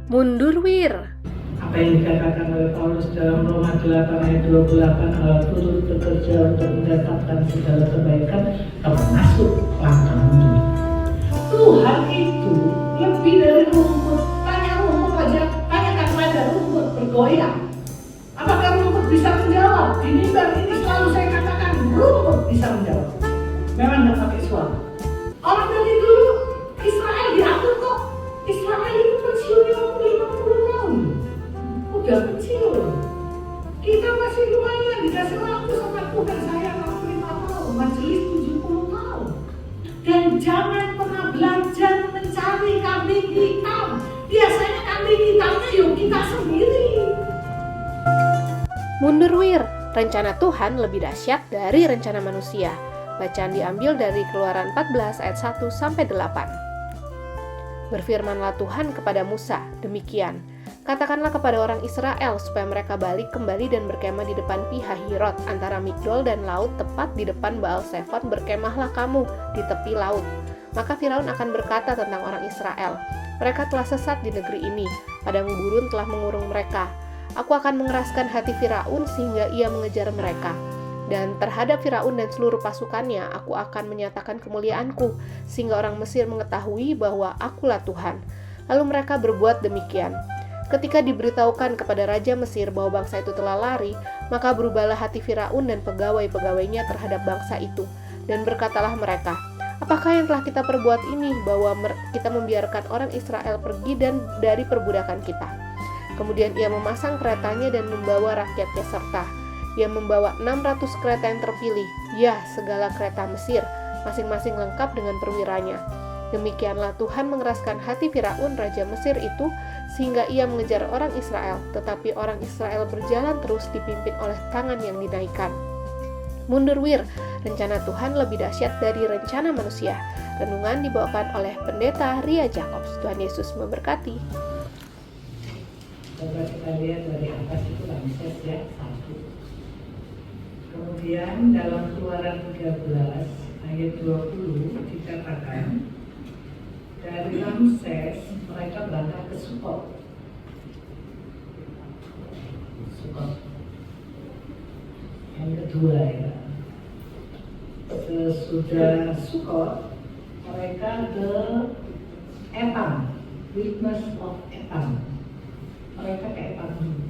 Mundur wir. Apa yang dikatakan oleh Paulus dalam Roma 8 ayat 28, Allah turut bekerja untuk mendatangkan segala kebaikan, termasuk langkah mundur. Tuhan itu lebih dari rumput. Tanya rumput aja, tanyakan pada rumput bergoyang. Apakah rumput bisa menjawab? Di mimbar ini selalu saya katakan rumput bisa menjawab. Memang tidak pakai suara. Orang dari dulu Israel diatur kok. Israel itu pensiunnya umur 50 tahun. Udah kecil. Kita masih lumayan dikasih waktu sama Tuhan. Saya 65 tahun, majelis 70 tahun. Dan jangan pernah belajar mencari kambing hitam. Biasanya kambing hitamnya yuk kita sendiri. Mundur wir. Rencana Tuhan lebih dahsyat dari rencana manusia. Bacaan diambil dari Keluaran 14 ayat 1 sampai 8. Berfirmanlah Tuhan kepada Musa, demikian, katakanlah kepada orang Israel supaya mereka balik kembali dan berkemah di depan Pi-hahirot antara Migdol dan laut, tepat di depan Baal-Sefon berkemahlah kamu di tepi laut. Maka Firaun akan berkata tentang orang Israel, mereka telah sesat di negeri ini, padang gurun telah mengurung mereka. Aku akan mengeraskan hati Firaun sehingga ia mengejar mereka. Dan terhadap Firaun dan seluruh pasukannya, aku akan menyatakan kemuliaanku, sehingga orang Mesir mengetahui bahwa akulah Tuhan. Lalu mereka berbuat demikian. Ketika diberitahukan kepada Raja Mesir bahwa bangsa itu telah lari, maka berubahlah hati Firaun dan pegawai-pegawainya terhadap bangsa itu. Dan berkatalah mereka, apakah yang telah kita perbuat ini, bahwa kita membiarkan orang Israel pergi dan dari perbudakan kita? Kemudian ia memasang keretanya dan membawa rakyatnya serta. Ia membawa 600 kereta yang terpilih, ya segala kereta Mesir, masing-masing lengkap dengan perwiranya. Demikianlah Tuhan mengeraskan hati Firaun Raja Mesir itu, sehingga ia mengejar orang Israel, tetapi orang Israel berjalan terus dipimpin oleh tangan yang dinaikkan. Mundur wir, rencana Tuhan lebih dahsyat dari rencana manusia. Renungan dibawakan oleh Pendeta Ria Jacobs. Tuhan Yesus memberkati. Coba kita lihat dari atas itu Ramses ya, 1. Kemudian dalam Keluaran 13 ayat 20 dikatakan dari Ramses mereka berangkat ke Sukot. Yang kedua ya. Sesudah Sukot mereka ke Etam, Witness of Etam. Mereka ke Etam dulu.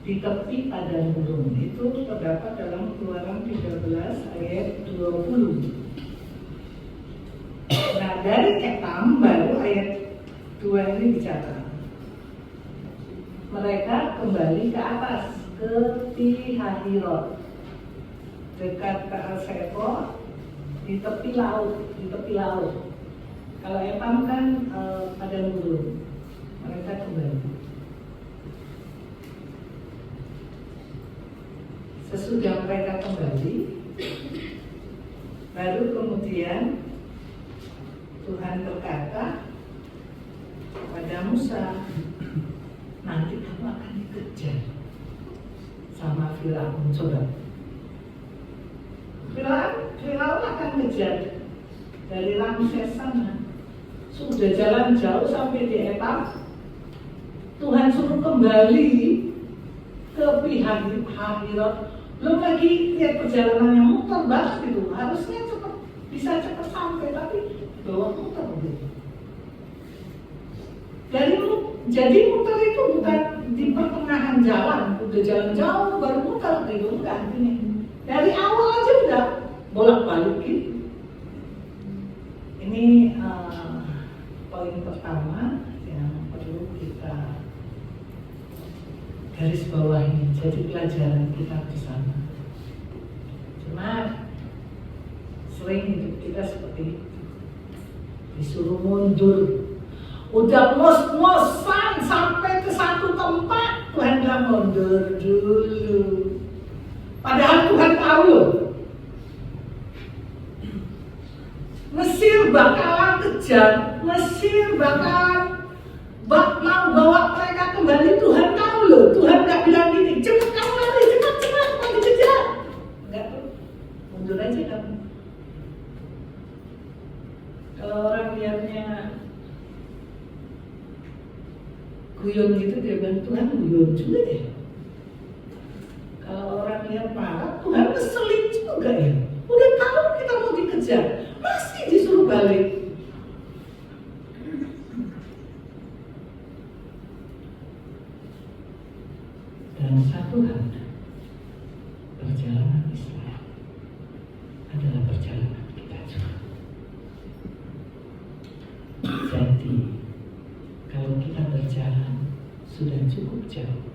Di tepi padang gurun itu terdapat dalam Keluaran 13 ayat 20. Nah dari Etam baru ayat 2 ini bicara. Mereka kembali ke atas ke Pi-hahirot dekat Baal-Sefon di tepi laut. Kalau Etam kan padang gurun. Mereka kembali. Sesudah mereka kembali, baru kemudian Tuhan berkata kepada Musa, nanti kamu akan dikejar sama Firaun. Coba Firaun akan kejar dari Ramses sana. Sudah jalan jauh sampai di Etam, Tuhan suruh kembali ke Pi-hahirot. Belum lagi lihat perjalanannya muter banget gitu. Harusnya bisa cepat sampai, tapi bawa muter gitu. Jadi muter itu bukan di pertengahan jalan, udah jalan jauh baru muter gitu, enggak ini. Dari awal aja udah bolak-balik gitu. Ini poin pertama yang perlu kita garis bawahi, jadi pelajaran kita bersama. Cuma sering hidup kita seperti itu, disuruh mundur. Udah ngos-ngosan sampai ke satu tempat, Tuhan bilang mundur dulu. Padahal Tuhan tahu loh, Mesir bakalan kejar, Mesir bakalan mau bawa mereka kembali. Tuhan tahu loh, Tuhan gak bilang gini, cepat kamu lari, cepat mau dikejar. Enggak tuh, mundur aja kamu. Kalau orang lihatnya guyon gitu, dia bilang Tuhan guyon juga ya. Kalau orang lihat marah, Tuhan ngeselin juga ya. Udah tahu kita mau dikejar, masih disuruh balik. Dan satu hal, perjalanan Israel adalah perjalanan kita juga. Jadi, kalau kita berjalan sudah cukup jauh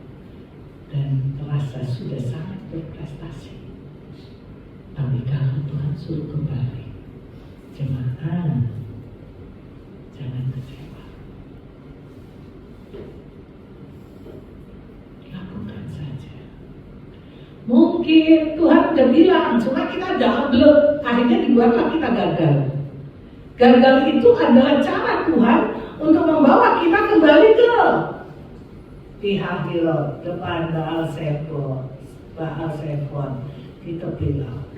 dan terasa sudah sangat berprestasi, tapi kalau Tuhan suruh kembali, jemaat, jangan kecewa. Lakukan saja. Mungkin Tuhan udah bilang, cuma kita double, akhirnya dibuatlah kita gagal. Gagal itu adalah cara Tuhan untuk membawa kita kembali ke Pihahirot, depan Baal Zephon di tepi laut.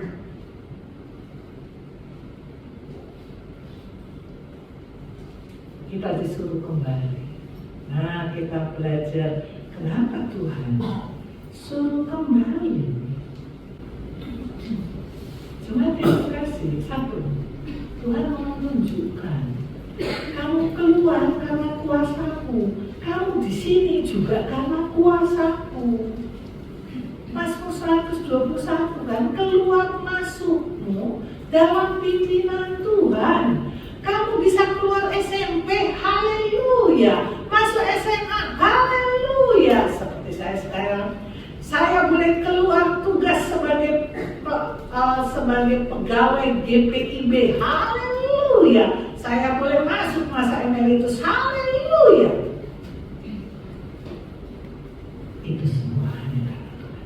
Kita disuruh kembali. Nah, kita belajar kenapa Tuhan suruh kembali. Cuma terima kasih. Satu, Tuhan mau menunjukkan kamu keluar karena kuasaku. Kamu di sini juga karena kuasaku. Mazmur 121 kan, keluar masukmu dalam pimpinan Tuhan. Kamu bisa keluar SMP, haleluya. Masuk SMA, haleluya. Seperti saya sekarang, saya boleh keluar tugas sebagai pegawai GPIB, haleluya. Saya boleh masuk masa emeritus, haleluya. Itu semua hanya karena Tuhan.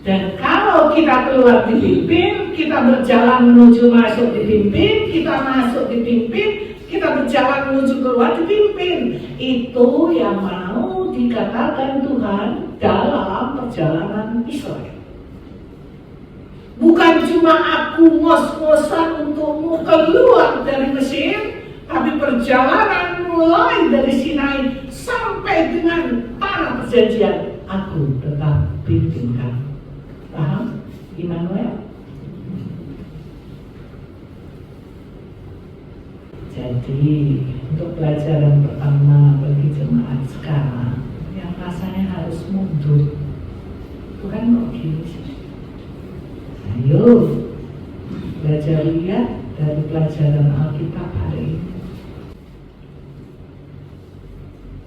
Dan kalau kita keluar dipimpin, kita berjalan menuju masuk dipimpin, kita masuk dipimpin, kita berjalan menuju keluar dipimpin. Itu yang mau dikatakan Tuhan dalam perjalanan Israel. Bukan cuma aku ngos-ngosan untukmu keluar dari Mesir, tapi perjalanan mulai dari Sinai sampai dengan tanah perjanjian, aku tetap pimpin kamu. Paham? Immanuel? Jadi untuk pelajaran pertama bagi jemaat sekarang yang rasanya harus mundur, Tuhan kok gini sih? Ayo belajar lihat dari pelajaran Alkitab hari ini.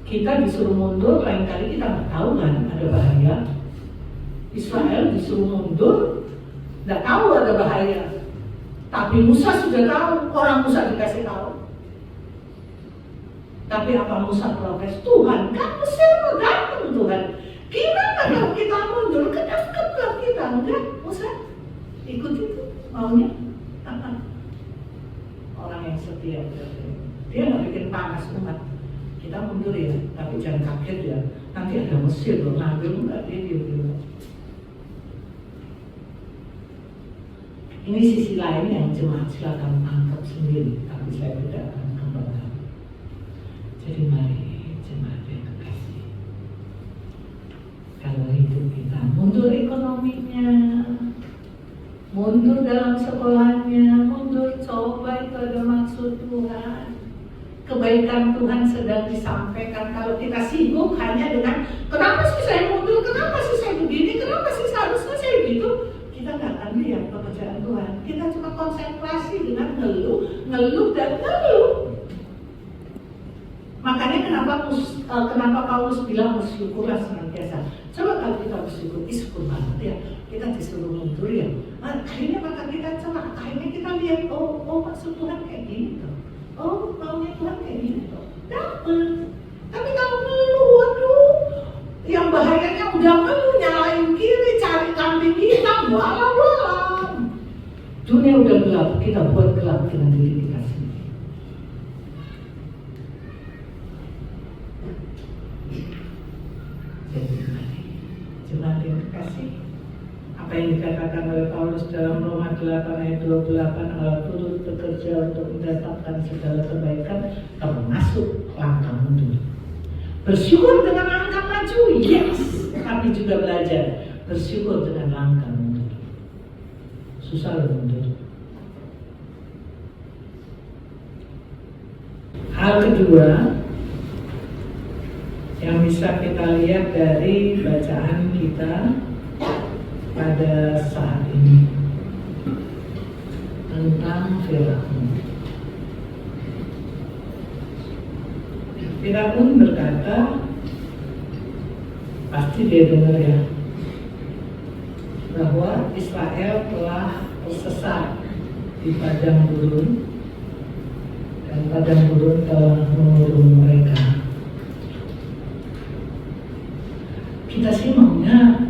Kita disuruh mundur, lain kali kita nggak tahu kan ada bahaya. Israel disuruh mundur, nggak tahu ada bahaya. Tapi Musa sudah tahu, orang Musa dikasih tahu. Tapi apa Musa protes? Tuhan, kan Mesir bergantung Tuhan. Gimana kalau kita mundur? Kedap-kedap kita, enggak? Musa ikut itu maunya. Orang yang setia, dia nggak bikin panas umat. Kita mundur ya, tapi jangan kaget ya. Nanti ada Mesir loh, ngambil enggak dia gitu. Ini sisi lain yang jemaat silakan tangkap sendiri, tapi saya tidak akan kembangkan. Jadi mari jemaat yang kekasih, kalau hidup kita mundur ekonominya, mundur dalam sekolahnya, mundur coba itu ada maksud Tuhan. Kebaikan Tuhan sedang disampaikan. Kalau kita sibuk hanya dengan kenapa sih saya mundur, kenapa sih saya begini, kenapa sih seharusnya saya gitu, kita nggak akan lihat pekerjaan Tuhan. Kita cuma konsentrasi dengan ngeluh dan ngeluh. Makanya kenapa Paulus bilang bersyukurlah senantiasa. Coba kalau kita bersyukur, syukur banget ya. Kita disuruh mundur ya. Akhirnya mata kita celak. Akhirnya kita lihat, oh maksud Tuhan kayak gini tuh. Oh maunya Tuhan kayak gini tuh. Dapet. Tapi kalau ngeluh, waduh, yang bahayanya udah ngeluh, nyalain kiri, cari kambing hitam, walau. Dunia udah gelap, kita buat gelap dengan diri kita sendiri. Jadi jemaat yang terkasih, apa yang dikatakan oleh Paulus dalam Roma 8 ayat 28, Allah turut bekerja untuk mendatangkan segala kebaikan termasuk langkah mundur. Bersyukur dengan langkah maju, yes, tapi juga belajar bersyukur dengan langkah mundur. Susah loh mundur. Hal kedua yang bisa kita lihat dari bacaan kita pada saat ini tentang Firaun. Firaun berkata, pasti dia dengar ya, bahwa Israel telah tersesat di padang gurun dan padang gurun telah mengurung mereka. Kita sih maunya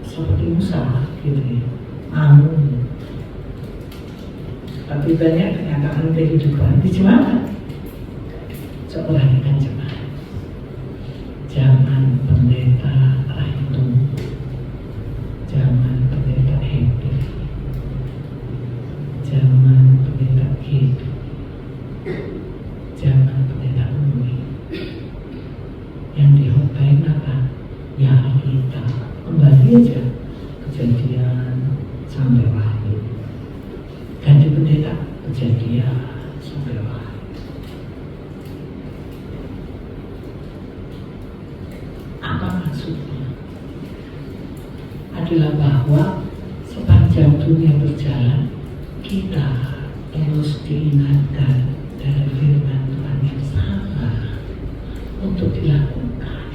seperti Musa gitu ya, mau. Tapi banyak kenyataan kehidupan di mana? Coba perhatikan coba. Zaman pendeta Rahitu, zaman pendeta Hedi, zaman pendeta Kid, zaman pendeta Umi, yang dihotain apa? Ya kita kembali aja Kejadian sampai Wahyu, ganti pendeta Kejadian sampai Wahyu. Apa maksudnya? Adalah bahwa sepanjang dunia berjalan, kita terus diingatkan dari firman Tuhan yang sama untuk dilakukan.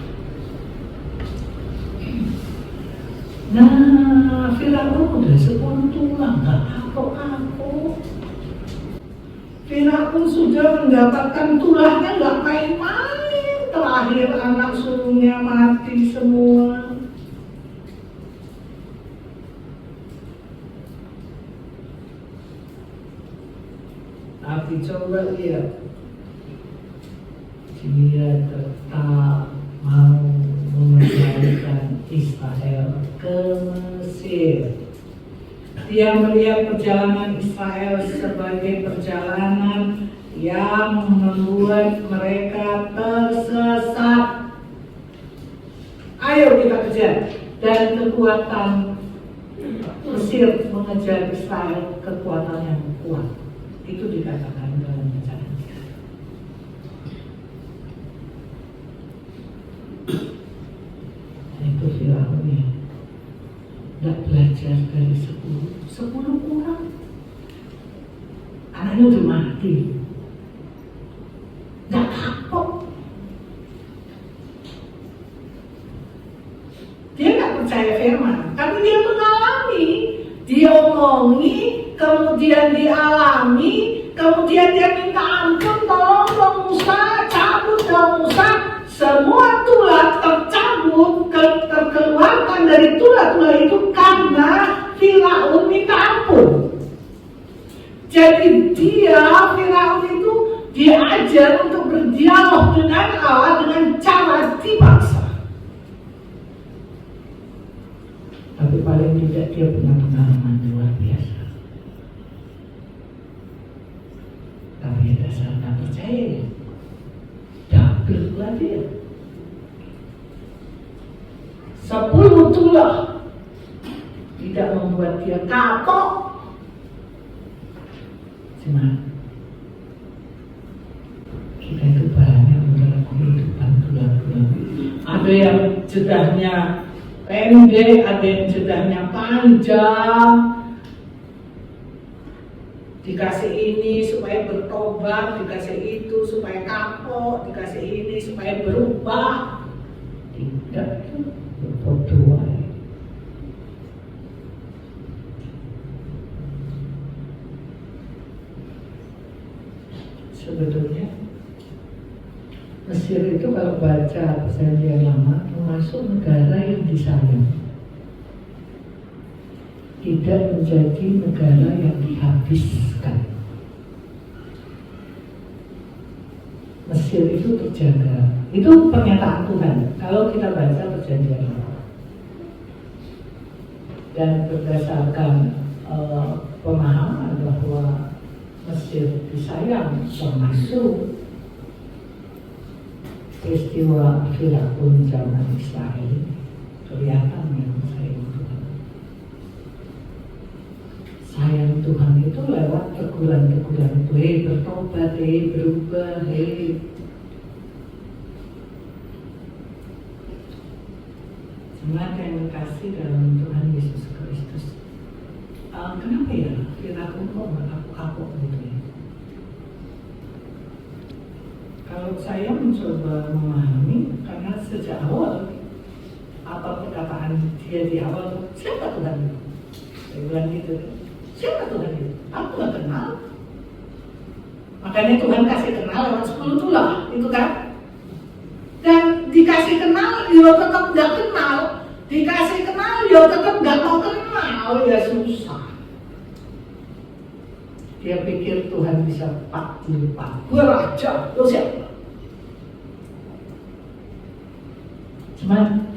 Nah, Firaun udah 10 tulang, gak kapok-kapok. Firaun sudah mendapatkan tulahnya, gak main-main. Terakhir anak sulungnya mati semua. Tapi coba lihat, dia tetap mau mengembalikan Israel ke Mesir. Dia melihat perjalanan Israel sebagai perjalanan yang membuat mereka tersesat. Ayo kita kejar. Dan kekuatan Mesir mengejar Israel, kekuatan yang kuat. Itu dikatakan dalam bacaan kita. Itu Firaun ya, nggak belajar dari 10 kurang. Anaknya udah mati, nggak kapok. Dia nggak percaya firman, tapi dia mengalami, dia omongi, kemudian dialami, kemudian dia minta ampun, tolong dong Musa, cabut dong Musa. Semua tulah tercabut, terkeluarkan dari tulah-tulah itu karena Firaun minta ampun. Jadi Firaun itu diajar untuk berdialog dengan Allah dengan cara dipaksa. Tapi paling tidak dia punya pengalaman luar biasa. Tapi dasar nggak percaya ya. Dapillah dia 10 tulah tidak membuat dia kapok. Cuma kita itu banyak dalam kehidupan tulah-tulah. Ada yang jedahnya pendek, ada yang jedahnya panjang. Dikasih ini supaya bertobat, dikasih itu supaya kapok, dikasih ini supaya berubah. Tidak, berdoa. Sebetulnya Mesir itu kalau baca Perjanjian Lama termasuk negara yang disayang, tidak menjadi negara yang dihabiskan. Mesir itu terjaga. Itu pernyataan Tuhan kalau kita baca Perjanjian Lama. dan berdasarkan pemahaman bahwa Mesir disayang termasuk peristiwa Firaun zaman Israel, kelihatan yang sayang Tuhan. Sayang Tuhan itu lewat teguran-teguran itu, bertobat, berubah, Jemaat yang dikasih dalam Tuhan Yesus Kristus. Kenapa ya Firaun kok kapok gitu ya? Kalau saya mencoba memahami, karena sejak awal apa perkataan dia di awal, siapa Tuhan itu? Saya bilang gitu, siapa Tuhan itu? Aku gak kenal. Makanya Tuhan kasih kenal lewat 10 tulah, itu kan? Dan dikasih kenal, dia tetap gak kenal. Dikasih kenal, dia tetap gak mau kenal, ya susah. Dia pikir Tuhan bisa 44. Gue raja, lo siapa? Cuman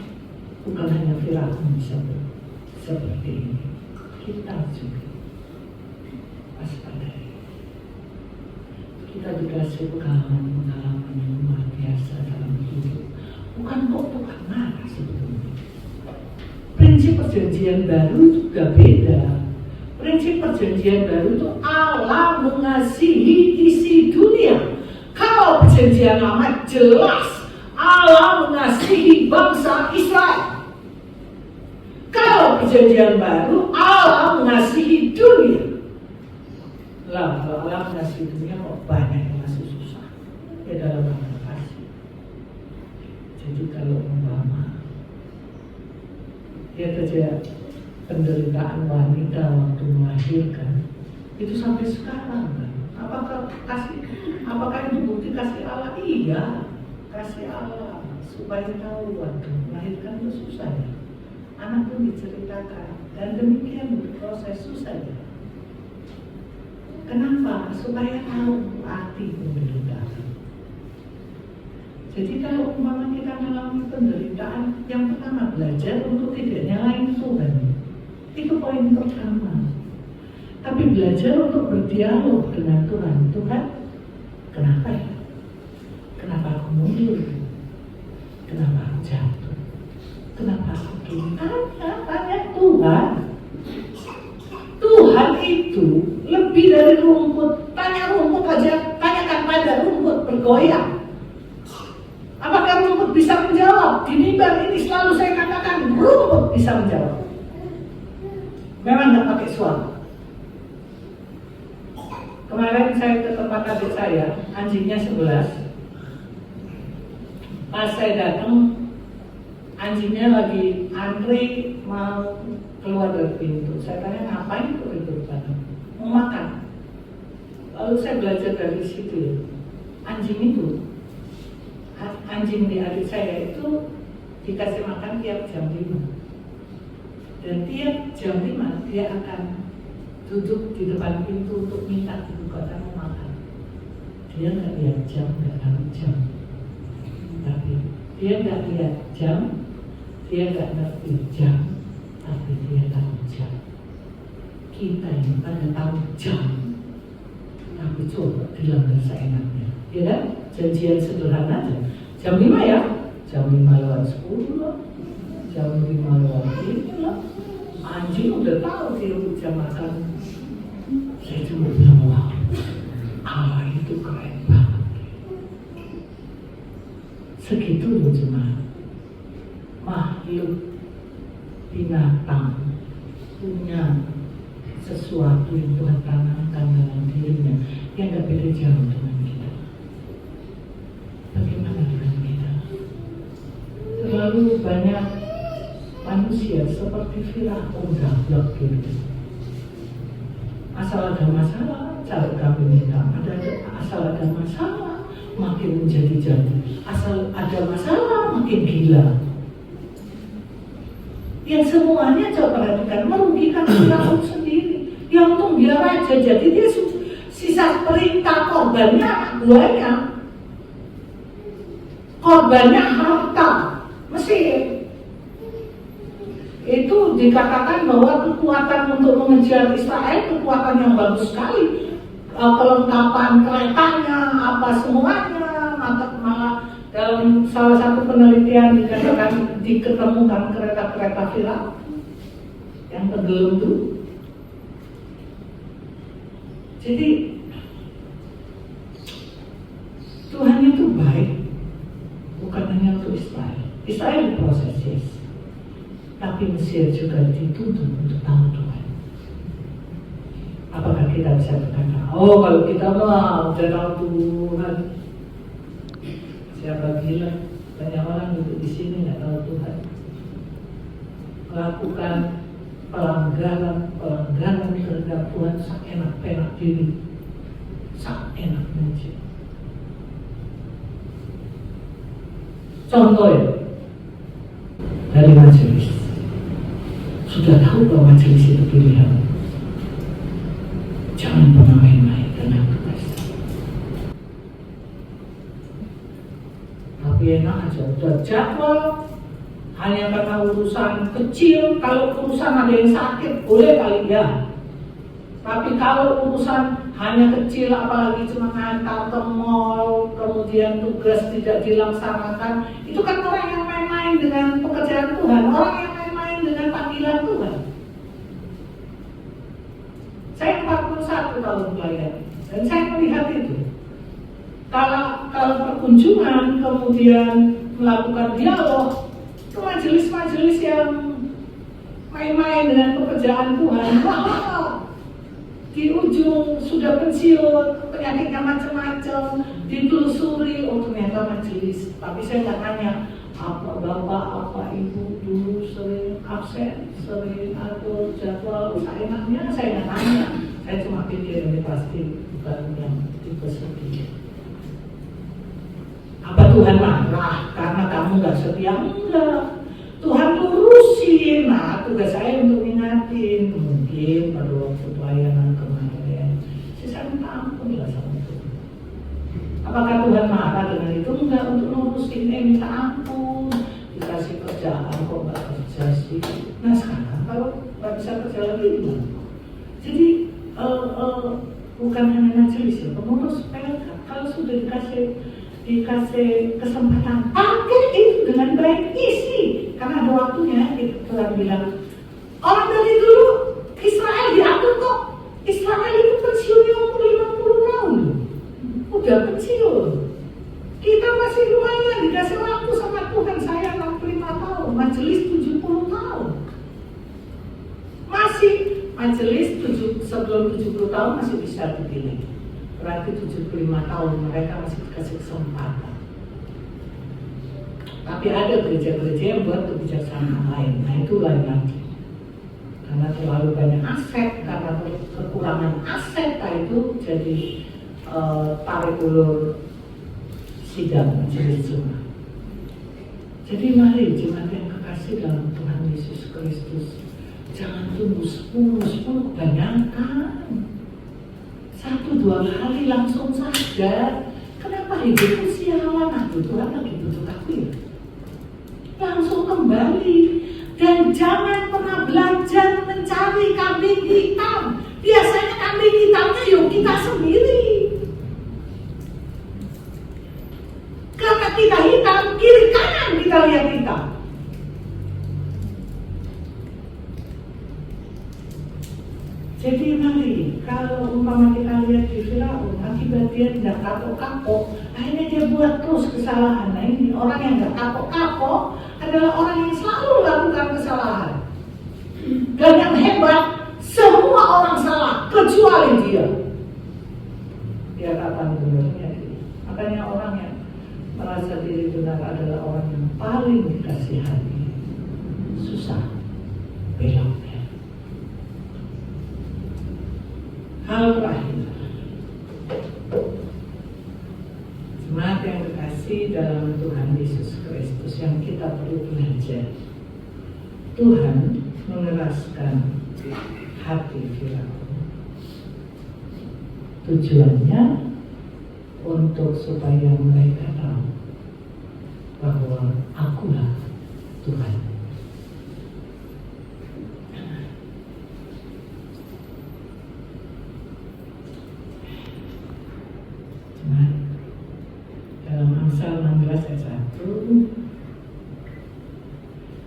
bukan hanya Firaun bisa seperti ini. Kita juga waspadai. Kita dikasih pengalaman yang luar biasa dalam hidup. Bukan kok Tuhan marah sebetulnya. Prinsip perjanjian baru juga beda. Prinsip perjanjian baru itu Allah mengasihi isi dunia. Kalau perjanjian lama jelas Allah mengasihi bangsa Israel. Kalau perjanjian baru Allah mengasihi dunia. Lah, kalau Allah mengasihi dunia kok banyak yang masih susah. Ya dalam hal kasih. Jadi kalau umpama dia saja penderitaan wanita waktu melahirkan itu sampai sekarang kan? Apakah itu bukti kasih Allah? Iya, kasih Allah supaya tahu waktu melahirkan itu susah ya. Anak pun diceritakan dan demikian berproses susah ya. Kenapa? Supaya tahu arti penderitaan. Jadi kalau umpama kita mengalami penderitaan, yang pertama belajar untuk tidak nyalain Tuhan. Itu poin pertama. Tapi belajar untuk berdialog dengan Tuhan. Tuhan, kenapa ya? Kenapa aku mundur? Kenapa aku jatuh? Kenapa aku gini? Tanya Tuhan. Tuhan itu lebih dari rumput. Tanya rumput aja, tanyakan pada rumput bergoyang. Apakah rumput bisa menjawab? Di mimbar ini selalu saya katakan rumput bisa menjawab. Memang nggak pakai suara. Kemarin saya ke tempat adik saya, anjingnya 11. Pas saya datang, anjingnya lagi antri mau keluar dari pintu. Saya tanya, ngapain kok itu datang? Mau makan. Lalu saya belajar dari situ. Anjing di adik saya itu dikasih makan tiap jam 5. Dan tiap jam 5 dia akan duduk di depan pintu untuk minta dibukakan mau makan. Dia nggak lihat jam, nggak tahu jam. Tapi dia nggak lihat jam, dia nggak ngerti jam, tapi dia tahu jam. Kita ini pada tahu jam, tapi coba dilanggar seenaknya. Ya kan? Janjian sederhana aja. Jam 5 ya, jam 5 lewat 10 lah, jam 5 lewat 5 lah. Anjing udah tahu dia jam makan. Saya cuma bilang, wah, Allah itu keren banget. Segitu loh cuma makhluk binatang punya sesuatu yang Tuhan tanamkan dalam dirinya yang gak beda jauh dengan kita. Bagaimana dengan kita? Terlalu banyak manusia seperti Firaun gablok gitu. Asal ada masalah, cari kambing hitam. Asal ada masalah, makin menjadi-jadi. Asal ada masalah, makin gila. Yang semuanya coba perhatikan merugikan Firaun sendiri. Yang untung dia raja, jadi dia sisa perintah korbannya anak buahnya. Korbannya harta Mesir. Itu dikatakan bahwa kekuatan untuk mengejar Israel kekuatan yang bagus sekali. Kelengkapan keretanya, apa semuanya, malah dalam salah satu penelitian dikatakan diketemukan kereta-kereta Firaun yang tenggelam itu. Jadi Tuhan itu baik, bukan hanya untuk Israel. Israel diproses, yes. Tapi Mesir juga dituntut untuk tahu Tuhan. Apakah kita bisa berkata, oh kalau kita mah udah tahu Tuhan, siapa bilang banyak orang duduk di sini nggak tahu Tuhan, melakukan pelanggaran terhadap Tuhan seenak-enak diri, seenak aja. Contoh ya, dari majelis. Sudah tahu bahwa majelis itu pilihan. Jangan pernah main-main dengan tugas. Tapi enak aja, udah jadwal. Hanya karena urusan kecil, kalau urusan ada yang sakit, boleh kali ya. Tapi kalau urusan hanya kecil, apalagi cuma ngantar ke mall, kemudian tugas tidak dilaksanakan, itu kan orang yang main-main dengan pekerjaan Tuhan, orang yang main-main dengan panggilan Tuhan. Saya 41 tahun pelayan, dan saya melihat itu. Kalau perkunjungan, kemudian melakukan dialog, itu majelis-majelis yang main-main dengan pekerjaan Tuhan. Wah, di ujung sudah pensiun, penyakitnya macam-macam, ditelusuri, oh ternyata majelis. Tapi saya nggak tanya, apa bapak, apa ibu dulu sering absen, sering atur jadwal, seenaknya saya nggak tanya. Saya cuma pikir ini pasti bukan yang tipe setia. Apa Tuhan marah karena kamu nggak setia? Enggak. Tuhan lurusin. Nah, tugas saya untuk ingatin. Mungkin pada waktu pelayanan kemarin saya minta ampun lah sama Tuhan. Apakah Tuhan marah dengan itu? Enggak, untuk lurusin, minta ampun. Dikasih kerjaan kok nggak kerja sih. Nah sekarang kalau nggak bisa kerja lagi gimana? Jadi bukan hanya majelis ya, pengurus PLK kalau sudah dikasih kesempatan, pakai itu dengan baik, isi. Karena ada waktunya, itu Tuhan bilang, orang dari dulu Israel diatur kok. Israel itu pensiunnya umur 50 tahun, udah pensiun. Kita masih lumayan dikasih waktu sama Tuhan. Saya 65 tahun, majelis 70 tahun. Masih majelis sebelum 70 tahun masih bisa dipilih. Berarti 75 tahun mereka masih dikasih kesempatan. Tapi ada gereja-gereja yang buat kebijaksanaan lain. Nah itu lain lagi. Karena terlalu banyak aset, karena kekurangan aset, nah itu jadi tarik ulur sidang majelis Jumat. Jadi mari jemaat yang kekasih dalam Tuhan Yesus Kristus, jangan tunggu 10 kebanyakan. 1-2 kali langsung sadar, kenapa hidupku sialan? Aduh Tuhan lagi butuh aku ya. Langsung kembali. Dan jangan pernah belajar mencari kambing hitam. Biasanya kambing hitamnya yuk kita sendiri. Karena kita hitam, kiri kanan kita lihat hitam. Jadi mari, kalau umpama kita lihat di Firaun, akibat dia tidak kapok-kapok, akhirnya dia buat terus kesalahan. Nah ini orang yang tidak kapok-kapok adalah orang yang selalu melakukan kesalahan. Dan yang hebat, semua orang salah, kecuali dia. Dia kapan benar-benar dia. Makanya orang yang merasa diri benar adalah orang yang paling dikasihani. Susah beloknya. Hal terakhir, jemaat yang dikasih dalam Tuhan Yesus Kristus yang kita perlu belajar. Tuhan mengeraskan hati Firaun. Tujuannya untuk supaya mereka tahu bahwa akulah Tuhan. Amsal 16 ayat 1.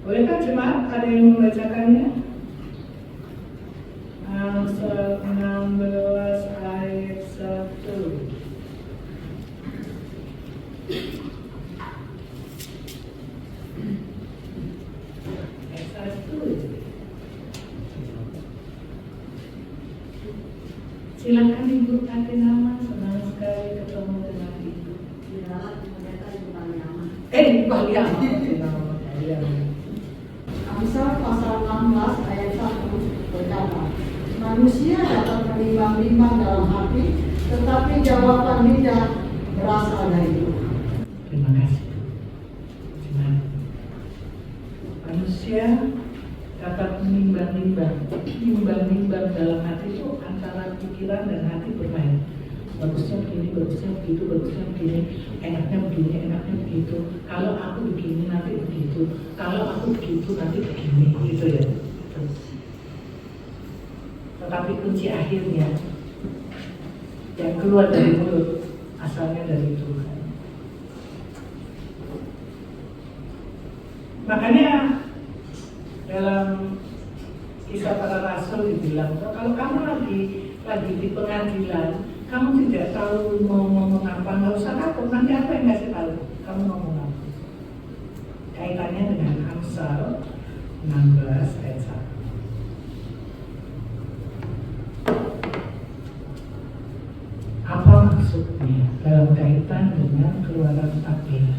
Bolehkah jemaat ada yang membacakannya? Amsal 16 ayat 1. Ayat 1. Silakan Ibu kasih nama, senang sekali ketemu dengan Ibu. Amsal pasal 16 ayat 1 berkata, manusia dapat menimbang-nimbang dalam hati, tetapi jawaban lidah berasal dari Tuhan. Terima kasih. Manusia dapat menimbang-nimbang dalam hati itu antara pikiran dan hati bermain. Bagusnya begini, bagusnya begitu, bagusnya begini, enaknya begini, enaknya begitu. Kalau aku begini nanti begitu, kalau aku begitu nanti begini, gitu ya. Tetapi kunci akhirnya yang keluar dari mulut asalnya dari Tuhan. Makanya dalam kisah para rasul dibilang, kalau kamu lagi di pengadilan, kamu tidak tahu mau ngomong apa, nggak usah takut, nanti apa yang kasih tahu, kamu ngomong apa. Kaitannya dengan Amsal 16 ayat 1. Apa maksudnya dalam kaitan dengan Keluaran 14?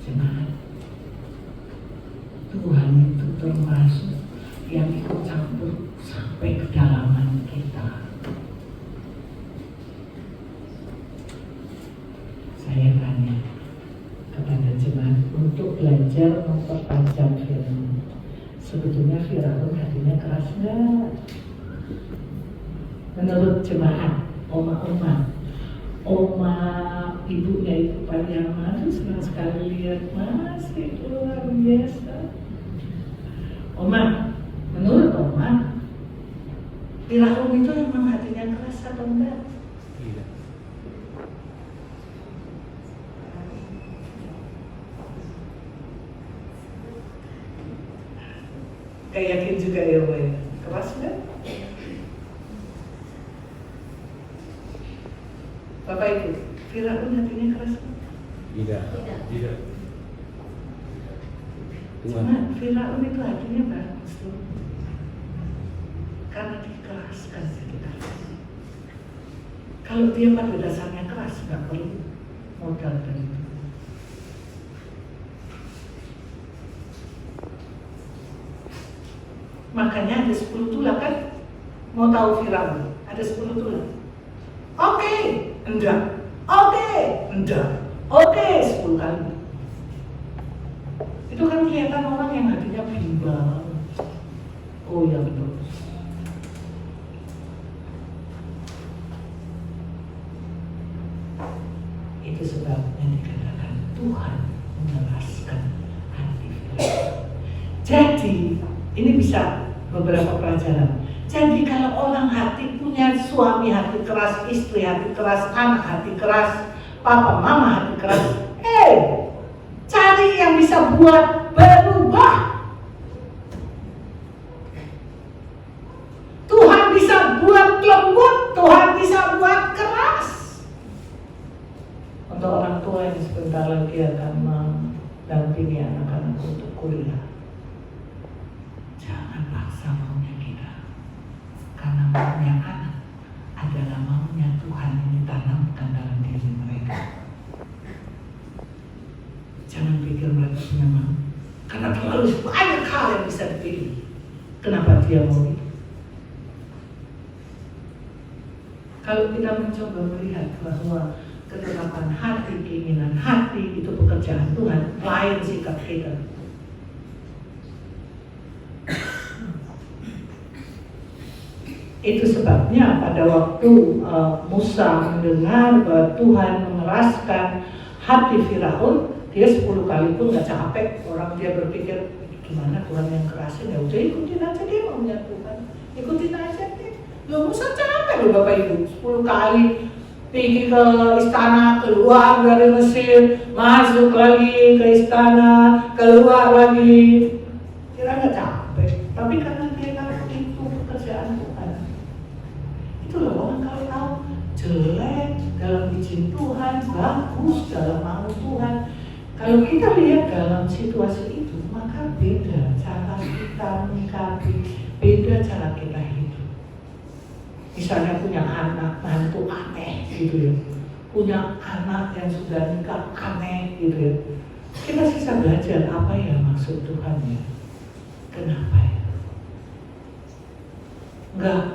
Jemaat, Tuhan itu termasuk yang ikut campur sampai kedalaman kita. Saya tanya kepada jemaat untuk belajar mempertajam firman. Sebetulnya Firaun hatinya keras nggak? Menurut jemaat, oma ibunya itu Pariama itu senang sekali lihat masih luar biasa. Oma, menurut Oma, Firaun itu memang hatinya keras atau enggak? Tidak. Gak yakin juga ya, Oma, keras enggak? Bapak Ibu, Firaun hatinya keras enggak? Tidak. Cuma Firaun itu hatinya bagus tuh, karena dikeraskan sekitar. Kalau dia pada dasarnya keras, nggak perlu modal dari itu. Makanya ada 10 tulah kan? Mau tahu Firaun? Ada 10 tulah. Oke, enggak. Oke, enggak. Oke, 10 kali. Itu kan kelihatan orang yang hatinya bimbang. Oh ya betul. Itu sebabnya dikatakan Tuhan mengeraskan hati Firaun. Jadi ini bisa beberapa pelajaran. Jadi kalau orang hati punya suami hati keras, istri hati keras, anak hati keras, papa mama hati keras, cari yang bisa buat berubah. Tuhan bisa buat lembut, Tuhan bisa buat keras. Untuk orang tua yang sebentar lagi akan mendampingi anak-anak untuk kuliah, jangan paksa maunya kita, karena maunya anak adalah maunya Tuhan yang ditanamkan dalam diri mereka. Jangan pikir mereka punya mau, karena terlalu banyak hal yang bisa dipilih. Kenapa dia mau itu? Kalau kita mencoba melihat bahwa ketetapan hati, keinginan hati itu pekerjaan Tuhan, lain sikap kita. Itu sebabnya pada waktu Musa mendengar bahwa Tuhan mengeraskan hati Firaun, dia 10 kali pun gak capek. Orang dia berpikir, gimana Tuhan yang kerasin, ya udah ikutin aja dia maunya Tuhan, ikutin aja deh. Loh Musa capek loh Bapak Ibu, 10 kali pergi ke istana, keluar dari Mesir, masuk lagi ke istana, keluar lagi. Kira nggak capek, tapi karena dia tahu itu pekerjaan Tuhan. Itu loh orang kalau tahu jelek dalam izin Tuhan, bagus dalam mau Tuhan. Kalau kita lihat dalam situasi itu, maka beda cara kita menyikapi, beda cara kita hidup. Misalnya punya anak, mantu aneh gitu ya, punya anak yang sudah nikah aneh gitu ya. Kita bisa belajar apa ya maksud Tuhan ya. Kenapa ya?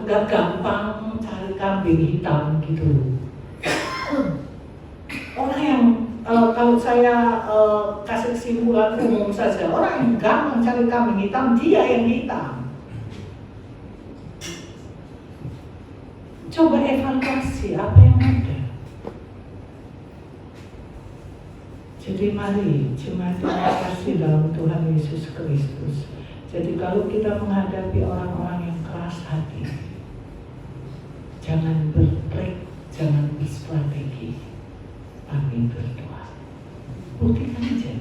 Nggak gampang cari kambing hitam gitu. Orang yang kalau saya kasih kesimpulan umum saja, orang yang gampang cari kambing hitam, dia yang hitam. Coba evaluasi apa yang ada. Jadi mari jemaat kasih dalam Tuhan Yesus Kristus. Jadi kalau kita menghadapi orang-orang yang keras hati, jangan bertrik, jangan berstrategi, tapi berdoa. Buktikan aja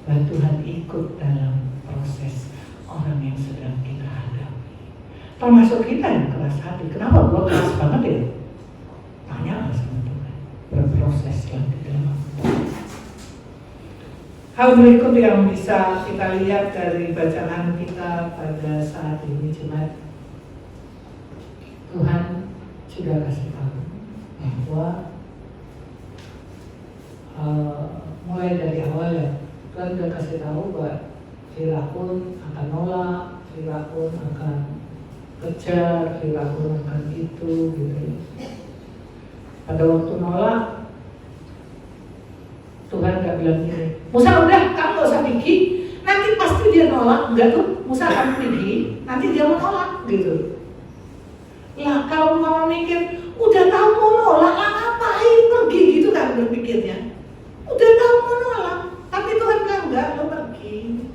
bahwa Tuhan ikut dalam proses orang yang sedang kita hadapi. Termasuk kita yang keras hati. Kenapa gua keras banget ya? Tanya sama Tuhan. Berproses lagi dalam Tuhan. Hal berikut yang bisa kita lihat dari bacaan kita pada saat ini, jemaat, Tuhan sudah kasih tahu bahwa mulai dari awal ya, Tuhan sudah kasih tahu bahwa Firaun akan nolak, Firaun akan kejar, Firaun akan itu gitu. Pada waktu nolak, Tuhan gak bilang gini, Musa udah kamu gak usah pergi, nanti pasti dia nolak. Enggak tuh, Musa akan pergi, nanti dia mau nolak gitu. Lah kalau kamu mikir, udah tahu mau nolak, lah ngapain pergi gitu kan berpikirnya. Udah tahu mau nolak, tapi Tuhan bilang enggak, lo pergi.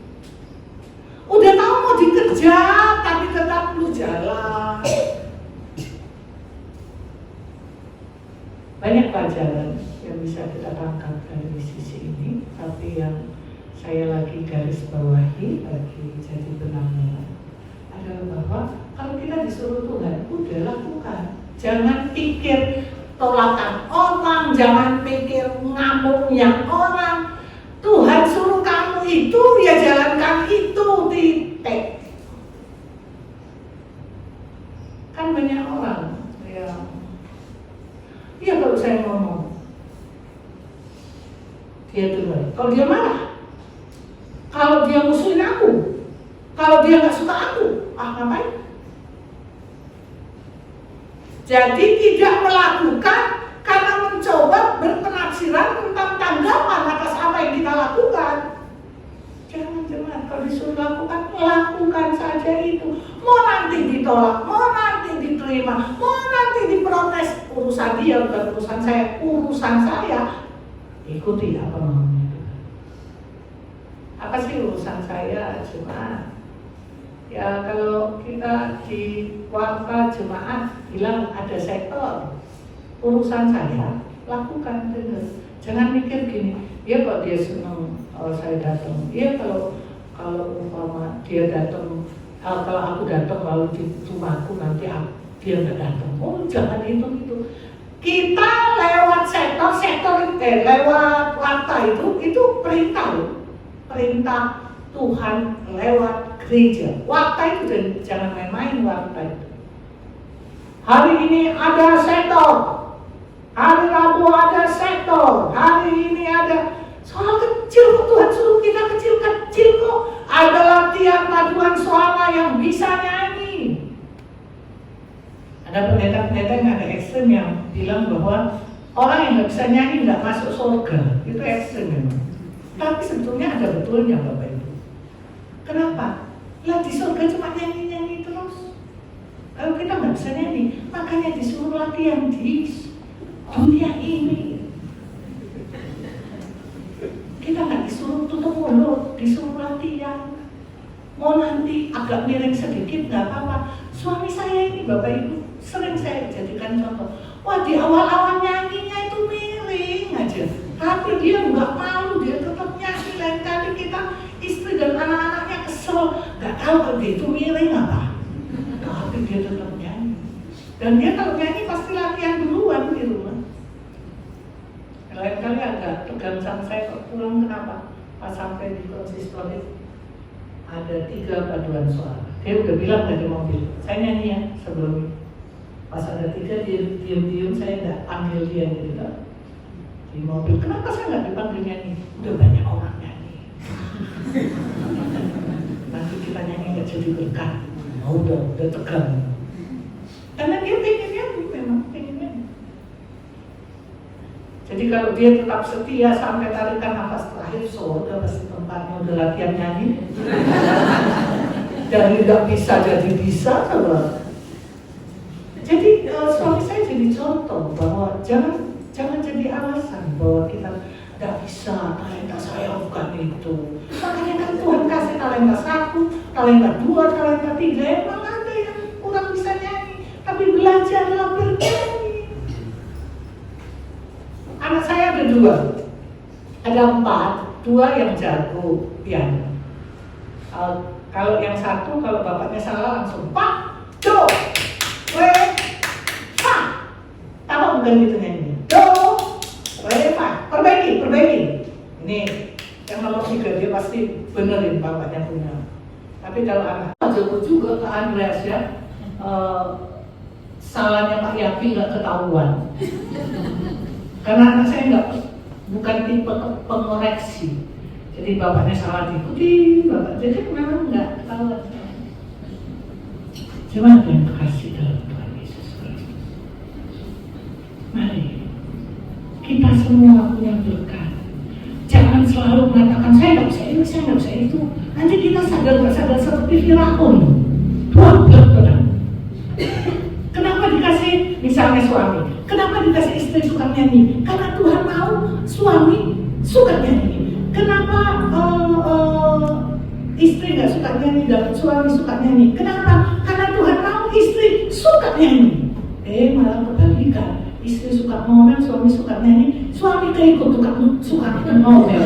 Udah tahu mau dikejar, tapi tetap lu jalan. Banyak pelajaran yang bisa kita tangkap dari sisi ini, tapi yang saya lagi garis bawahi lagi jadi benang adalah bahwa kalau kita disuruh Tuhan, udah lakukan. Jangan pikir tolakan orang, jangan pikir ngamuknya orang. Tuhan suruh kamu itu, ya jalankan itu, titik. Kan banyak orang yang, iya kalau saya ngomong, dia duluan. Kalau dia marah, kalau dia musuhin aku, kalau dia nggak suka aku, ngapain? Jadi tidak melakukan karena mencoba berpenafsiran tentang tanggapan atas apa yang kita lakukan. Jangan, kalau disuruh lakukan, lakukan saja itu. Mau nanti ditolak, mau nanti diterima, mau nanti diprotes, urusan dia bukan urusan saya, urusan saya. Ikuti apa maunya Tuhan. Apa sih urusan saya? Cuma ya kalau kita di warta jemaat bilang ada sektor, urusan saya lakukan benar. Jangan mikir gini, ya kok dia senang saya datang, ya kalau umpama dia datang, kalau aku datang lalu di rumahku nanti dia nggak datang. Oh jangan itu. Kita lewat lewat warta itu perintah loh. Perintah Tuhan lewat gereja. Warta itu jangan main-main warta itu. Hari ini ada sektor, hari Rabu ada sektor, hari ini ada soal kecil kok Tuhan suruh kita kecil-kecil kok. Ada latihan paduan suara yang bisa nyanyi. Ada pendeta-pendeta yang ada ekstrem yang bilang bahwa orang yang nggak bisa nyanyi nggak masuk surga. Itu ekstrem memang. Tapi sebetulnya ada betulnya Bapak Ibu. Kenapa? Lah di surga cuma nyanyi-nyanyi terus. Kalau kita nggak bisa nyanyi, makanya disuruh latihan di dunia ini. Kita nggak disuruh tutup mulut, disuruh latihan. Mau nanti agak miring sedikit nggak apa-apa. Suami saya ini Bapak Ibu sering saya jadikan contoh. Wah di awal-awalnya dia nggak malu, dia tetap nyanyi. Lain kali kita istri dan anak-anaknya kesel, nggak tahu kalau dia itu miring apa, tapi dia tetap nyanyi. Dan dia kalau nyanyi pasti latihan duluan di rumah. Lain kali agak tegang sama saya kok pulang, kenapa? Pas sampai di konsistori ada 3 paduan suara. Dia udah bilang dari mobil, saya nyanyi ya sebelum. Pas ada 3 dia diam-diam, saya nggak panggil dia gitu di mobil. Kenapa saya nggak dipanggil nyanyi? Udah banyak orang nyanyi. Nanti kita nyanyi nggak jadi berkah. Oh, udah tegang. Karena dia pengen nyanyi, memang pengen nyanyi. Jadi kalau dia tetap setia sampai tarikan nafas terakhir, surga pasti tempatnya, udah latihan nyanyi. Dari nggak bisa jadi bisa, saudara. Jadi suami saya jadi contoh bahwa jangan jadi alasan bahwa kita nggak bisa, talenta saya bukan itu. Makanya kan Tuhan kasih talenta 1, talenta 2, talenta 3. Emang ada yang kurang bisa nyanyi, tapi belajarlah bernyanyi. Anak saya ada 2, ada 4, 2 yang jago piano. Kalau yang 1, kalau bapaknya salah langsung pak, do, re, fa. Apa bukan gitu nyanyi? Do, re, fa. Perbaiki. Ini yang nomor 3 dia pasti benerin bapaknya punya. Tapi kalau anak jago juga ke Andreas ya, salahnya Pak Yapi nggak ketahuan. Karena anak saya bukan tipe pengoreksi. Jadi bapaknya salah diikuti, jadi memang nggak ketahuan. Cuma yang kasih dalam Tuhan Yesus Kristus. Mari kita semua punya berkat. Jangan selalu mengatakan saya nggak bisa ini, saya nggak bisa itu. Nanti kita sadar nggak sadar seperti Firaun. Tuhan. Kenapa dikasih misalnya suami? Kenapa dikasih istri suka nyanyi? Karena Tuhan mau suami suka nyanyi. Kenapa istri nggak suka nyanyi dan suami suka nyanyi? Kenapa? Karena Tuhan mau istri suka nyanyi. Malah kebalikan. Istri suka ngomel, suami suka nyanyi. Suami keikut suka ngomel.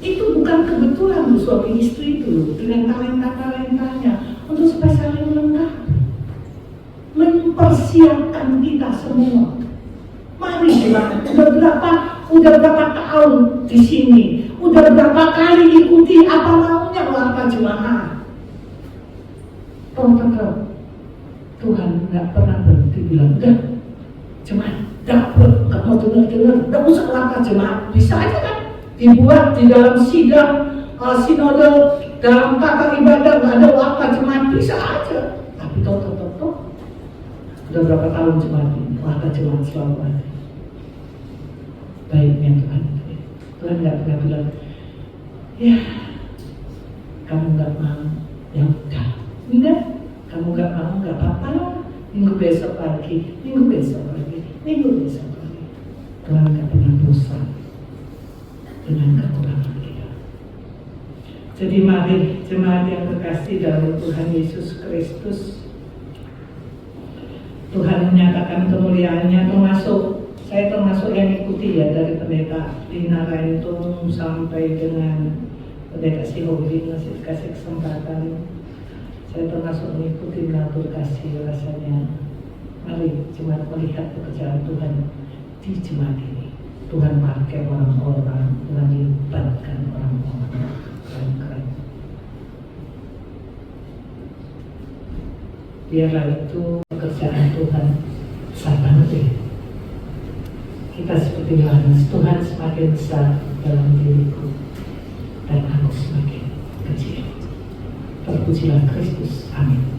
Itu bukan kebetulan loh, suami istri itu dengan talenta-talentanya untuk supaya saling melengkapi, mempersiapkan kita semua. Mari udah berapa tahun di sini, udah berapa kali ikuti apa maunya warga jemaah. Tahu Tuhan nggak pernah berhenti bilang, udah jemaah, nggak mau dengar, nggak usah warga jemaah, bisa aja kan dibuat di dalam sidang sinode, dalam kata ibadah nggak ada warga jemaah, bisa aja. Tapi toh udah berapa tahun jemaat ini, warga jemaat selalu ada. Baiknya Tuhan nggak pernah bilang, ya kamu nggak mau, ya udah, enggak, kamu nggak mau nggak apa-apa, minggu besok lagi. Tuhan nggak pernah bosan dengan kekurangan kita. Jadi mari jemaat yang terkasih dalam Tuhan Yesus Kristus, Tuhan menyatakan kemuliaannya, saya termasuk yang ikuti ya, dari pendeta Lina Rentung sampai dengan pendeta Sihobi masih dikasih kesempatan. Saya termasuk mengikuti mengatur kasih rasanya. Mari jemaat melihat pekerjaan Tuhan di jemaat ini. Tuhan pakai orang-orang, Tuhan libatkan orang-orang keren-keren. Biarlah itu pekerjaan Tuhan besar banget ya. Kita seperti Yohanes, Tuhan semakin besar dalam diriku dan aku semakin kecil. Terpujilah Kristus. Amin.